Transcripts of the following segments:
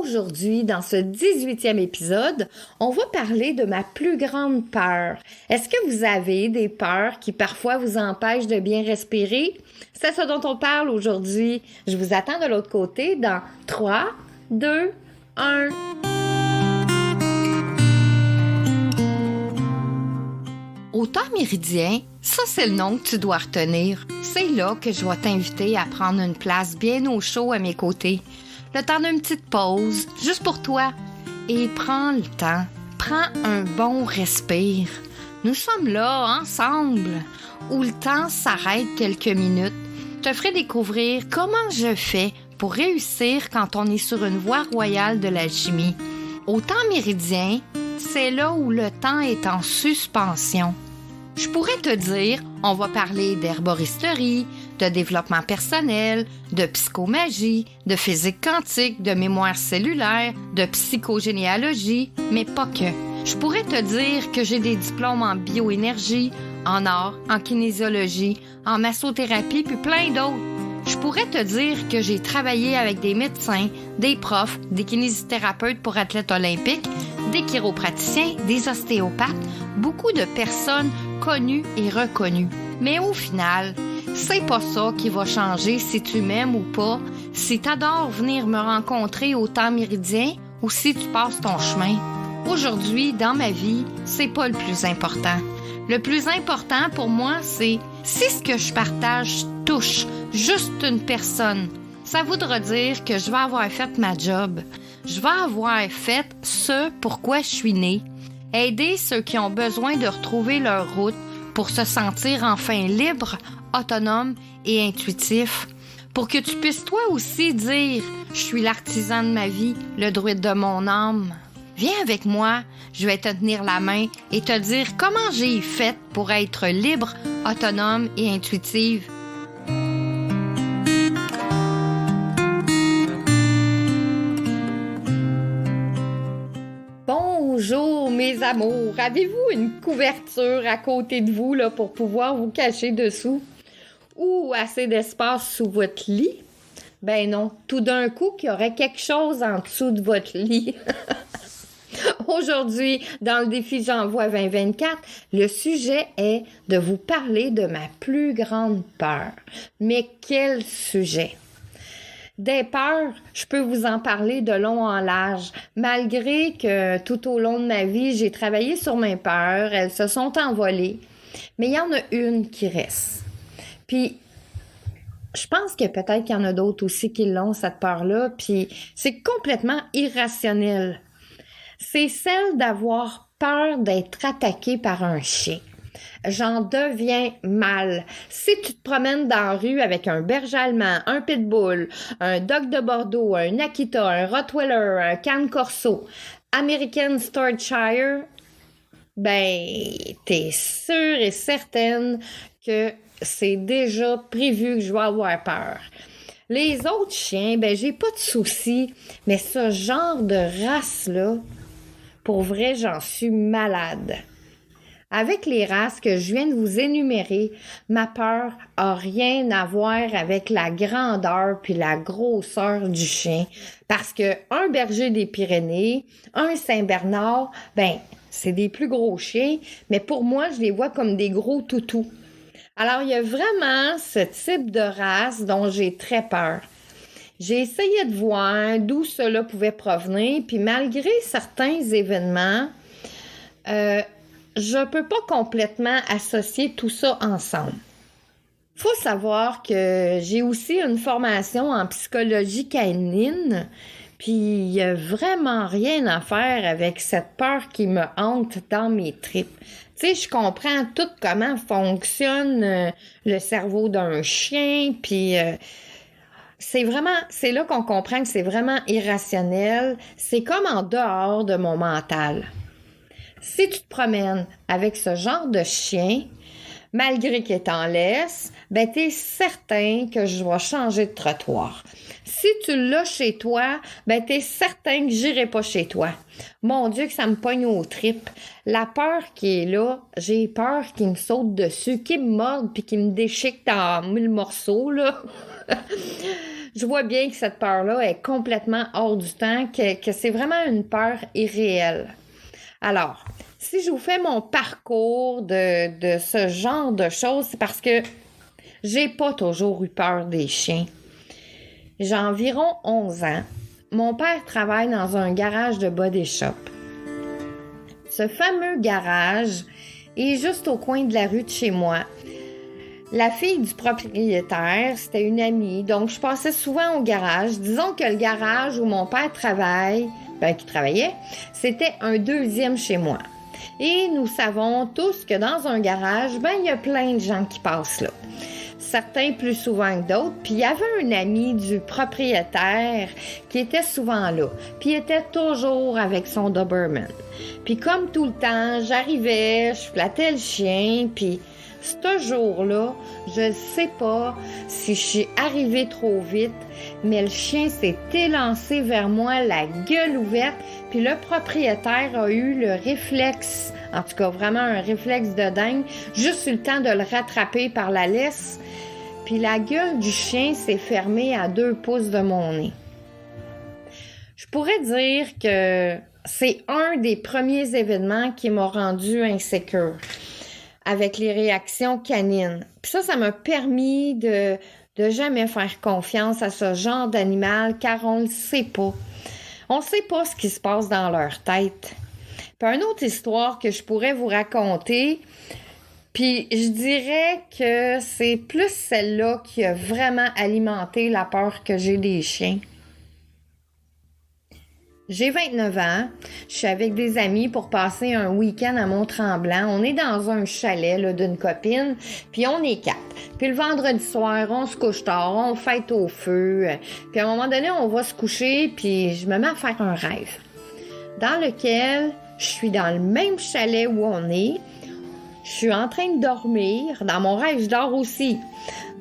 Aujourd'hui, dans ce 18e épisode, on va parler de ma plus grande peur. Est-ce que vous avez des peurs qui parfois vous empêchent de bien respirer? C'est ce dont on parle aujourd'hui. Je vous attends de l'autre côté dans 3, 2, 1. Au temps méridien, ça c'est le nom que tu dois retenir. C'est là que je vais t'inviter à prendre une place bien au chaud à mes côtés. Le temps d'une petite pause, juste pour toi. Et prends le temps. Prends un bon respire. Nous sommes là, ensemble, où le temps s'arrête quelques minutes. Je te ferai découvrir comment je fais pour réussir quand on est sur une voie royale de l'alchimie. Au temps méridien, c'est là où le temps est en suspension. Je pourrais te dire, on va parler d'herboristerie, de développement personnel, de psychomagie, de physique quantique, de mémoire cellulaire, de psychogénéalogie, mais pas que. Je pourrais te dire que j'ai des diplômes en bioénergie, en art, en kinésiologie, en massothérapie, puis plein d'autres. Je pourrais te dire que j'ai travaillé avec des médecins, des profs, des kinésithérapeutes pour athlètes olympiques, des chiropraticiens, des ostéopathes, beaucoup de personnes connues et reconnues. Mais au final, c'est pas ça qui va changer si tu m'aimes ou pas, si t'adores venir me rencontrer au temps méridien ou si tu passes ton chemin. Aujourd'hui, dans ma vie, c'est pas le plus important. Le plus important pour moi, c'est si ce que je partage touche juste une personne, ça voudra dire que je vais avoir fait ma job. Je vais avoir fait ce pourquoi je suis née. Aider ceux qui ont besoin de retrouver leur route pour se sentir enfin libre, autonome et intuitif. Pour que tu puisses toi aussi dire « Je suis l'artisan de ma vie, le druide de mon âme ». Viens avec moi, je vais te tenir la main et te dire comment j'ai fait pour être libre, autonome et intuitive. Bonjour mes amours, avez-vous une couverture à côté de vous là, pour pouvoir vous cacher dessous? Ou assez d'espace sous votre lit? Ben non, tout d'un coup qu'il y aurait quelque chose en dessous de votre lit. Aujourd'hui, dans le défi J'envoie 2024, le sujet est de vous parler de ma plus grande peur. Mais quel sujet! Des peurs, je peux vous en parler de long en large, malgré que tout au long de ma vie, j'ai travaillé sur mes peurs, elles se sont envolées, mais il y en a une qui reste. Puis, je pense que peut-être qu'il y en a d'autres aussi qui l'ont, cette peur-là, puis c'est complètement irrationnel. C'est celle d'avoir peur d'être attaqué par un chien. J'en deviens mal. Si tu te promènes dans la rue avec un berger allemand, un pitbull, un dog de Bordeaux, un Akita, un Rottweiler, un Can Corso, American Staffordshire, ben, t'es sûre et certaine que c'est déjà prévu que je vais avoir peur. Les autres chiens, ben, j'ai pas de soucis, mais ce genre de race-là, pour vrai, j'en suis malade. Avec les races que je viens de vous énumérer, ma peur a rien à voir avec la grandeur puis la grosseur du chien. Parce que un berger des Pyrénées, un Saint-Bernard, ben, c'est des plus gros chiens, mais pour moi, je les vois comme des gros toutous. Alors, il y a vraiment ce type de race dont j'ai très peur. J'ai essayé de voir d'où cela pouvait provenir, puis malgré certains événements, je peux pas complètement associer tout ça ensemble. Faut savoir que j'ai aussi une formation en psychologie canine, puis il y a vraiment rien à faire avec cette peur qui me hante dans mes tripes. Tu sais, je comprends tout comment fonctionne le cerveau d'un chien, puis c'est là qu'on comprend que c'est vraiment irrationnel. C'est comme en dehors de mon mental. Si tu te promènes avec ce genre de chien, malgré qu'il est en laisse, ben t'es certain que je vais changer de trottoir. Si tu l'as chez toi, ben t'es certain que j'irai pas chez toi. Mon Dieu, que ça me pogne aux tripes. La peur qui est là, j'ai peur qu'il me saute dessus, qu'il me morde puis qu'il me déchique en 1000 morceaux, là. Je vois bien que cette peur-là est complètement hors du temps, que c'est vraiment une peur irréelle. Alors, si je vous fais mon parcours de ce genre de choses, c'est parce que j'ai pas toujours eu peur des chiens. J'ai environ 11 ans. Mon père travaille dans un garage de body shop. Ce fameux garage est juste au coin de la rue de chez moi. La fille du propriétaire, c'était une amie, donc je passais souvent au garage. Disons que le garage où mon père qui travaillait, c'était un deuxième chez moi. Et nous savons tous que dans un garage, il y a plein de gens qui passent là. Certains plus souvent que d'autres. Puis il y avait un ami du propriétaire qui était souvent là. Puis il était toujours avec son Doberman. Puis comme tout le temps, j'arrivais, je flattais le chien, puis ce jour-là, je ne sais pas si je suis arrivée trop vite, mais le chien s'est élancé vers moi, la gueule ouverte, puis le propriétaire a eu le réflexe, en tout cas vraiment un réflexe de dingue, juste eu le temps de le rattraper par la laisse, puis la gueule du chien s'est fermée à 2 pouces de mon nez. Je pourrais dire que c'est un des premiers événements qui m'a rendue insécure avec les réactions canines. Puis ça m'a permis de jamais faire confiance à ce genre d'animal, car on ne le sait pas. On ne sait pas ce qui se passe dans leur tête. Puis une autre histoire que je pourrais vous raconter, puis je dirais que c'est plus celle-là qui a vraiment alimenté la peur que j'ai des chiens. J'ai 29 ans, je suis avec des amis pour passer un week-end à Mont-Tremblant. On est dans un chalet là, d'une copine, puis on est 4. Puis le vendredi soir, on se couche tard, on fête au feu. Puis à un moment donné, on va se coucher, puis je me mets à faire un rêve dans lequel je suis dans le même chalet où on est. Je suis en train de dormir. Dans mon rêve, je dors aussi.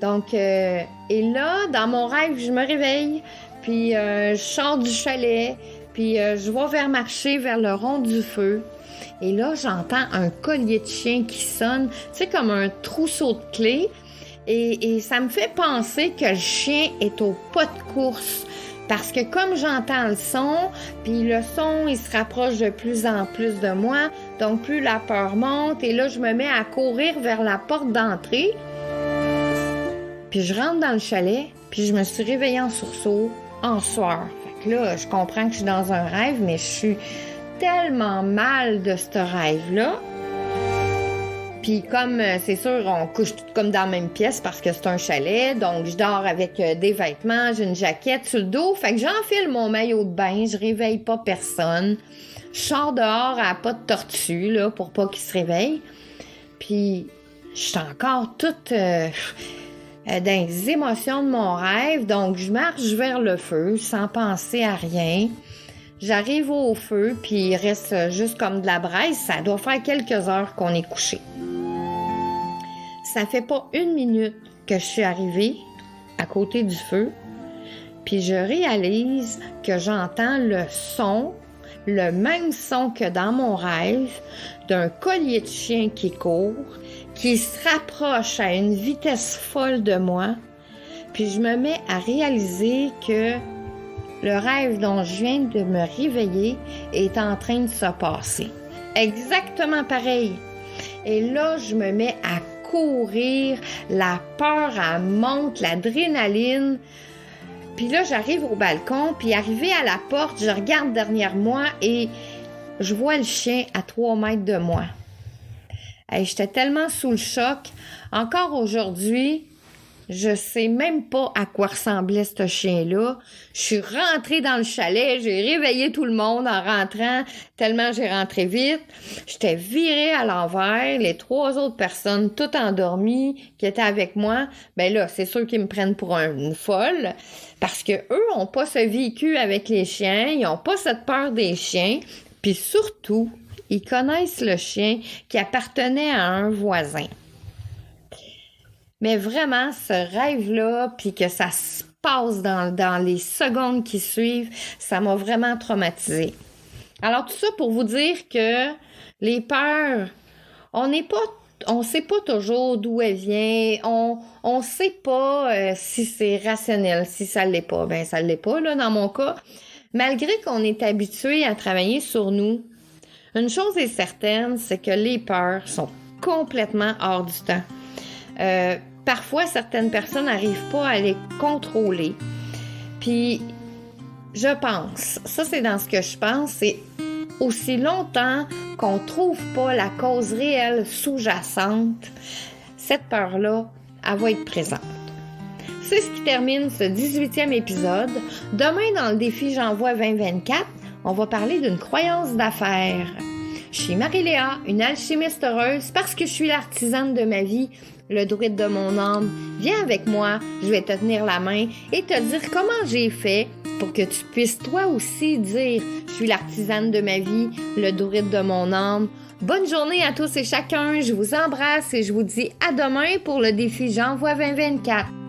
Donc, et là, dans mon rêve, je me réveille, puis je sors du chalet, puis je vais marcher vers le rond du feu. Et là, j'entends un collier de chien qui sonne, tu sais, comme un trousseau de clés. Et ça me fait penser que le chien est au pas de course. Parce que comme j'entends le son, puis le son, il se rapproche de plus en plus de moi, donc plus la peur monte. Et là, je me mets à courir vers la porte d'entrée. Puis je rentre dans le chalet, puis je me suis réveillée en sursaut, en sueur. Fait que là, je comprends que je suis dans un rêve, mais je suis tellement mal de ce rêve-là. Puis comme, c'est sûr, on couche tout comme dans la même pièce parce que c'est un chalet, donc je dors avec des vêtements, j'ai une jaquette sur le dos, fait que j'enfile mon maillot de bain, je réveille pas personne. Je sors dehors à pas de tortue, là, pour pas qu'il se réveille. Puis, je suis encore toute dans les émotions de mon rêve, donc je marche vers le feu sans penser à rien. J'arrive au feu, puis il reste juste comme de la braise. Ça doit faire quelques heures qu'on est couché. Ça fait pas 1 minute que je suis arrivée à côté du feu, puis je réalise que j'entends le son, le même son que dans mon rêve, d'un collier de chien qui court, qui se rapproche à une vitesse folle de moi, puis je me mets à réaliser que le rêve dont je viens de me réveiller est en train de se passer. Exactement pareil. Et là, je me mets à courir, la peur, elle monte, l'adrénaline. Puis là, j'arrive au balcon, puis arrivé à la porte, je regarde derrière moi et je vois le chien à 3 mètres de moi. Hey, j'étais tellement sous le choc. Encore aujourd'hui, je sais même pas à quoi ressemblait ce chien-là. Je suis rentrée dans le chalet, j'ai réveillé tout le monde en rentrant, tellement j'ai rentré vite. J'étais virée à l'envers, les 3 autres personnes, toutes endormies, qui étaient avec moi, ben là, c'est sûr qu'ils me prennent pour une folle, parce que eux ont pas ce vécu avec les chiens, ils ont pas cette peur des chiens, puis surtout, ils connaissent le chien qui appartenait à un voisin. Mais vraiment, ce rêve-là, puis que ça se passe dans les secondes qui suivent, ça m'a vraiment traumatisée. Alors tout ça pour vous dire que les peurs, on n'est pas on sait pas toujours d'où elle vient, on sait pas si c'est rationnel, si ça l'est pas. Ben, ça l'est pas, là, dans mon cas. Malgré qu'on est habitué à travailler sur nous, une chose est certaine, c'est que les peurs sont complètement hors du temps. Parfois, certaines personnes n'arrivent pas à les contrôler. Puis, je pense, ça c'est dans ce que je pense, c'est aussi longtemps qu'on ne trouve pas la cause réelle sous-jacente, cette peur-là, elle va être présente. C'est ce qui termine ce 18e épisode. Demain, dans le défi J'envoie 2024, on va parler d'une croyance d'affaires. Je suis Marie-Léa, une alchimiste heureuse parce que je suis l'artisane de ma vie, le druide de mon âme. Viens avec moi, je vais te tenir la main et te dire comment j'ai fait pour que tu puisses toi aussi dire « Je suis l'artisane de ma vie, le druide de mon âme ». Bonne journée à tous et chacun, je vous embrasse et je vous dis à demain pour le défi J'envoie 2024.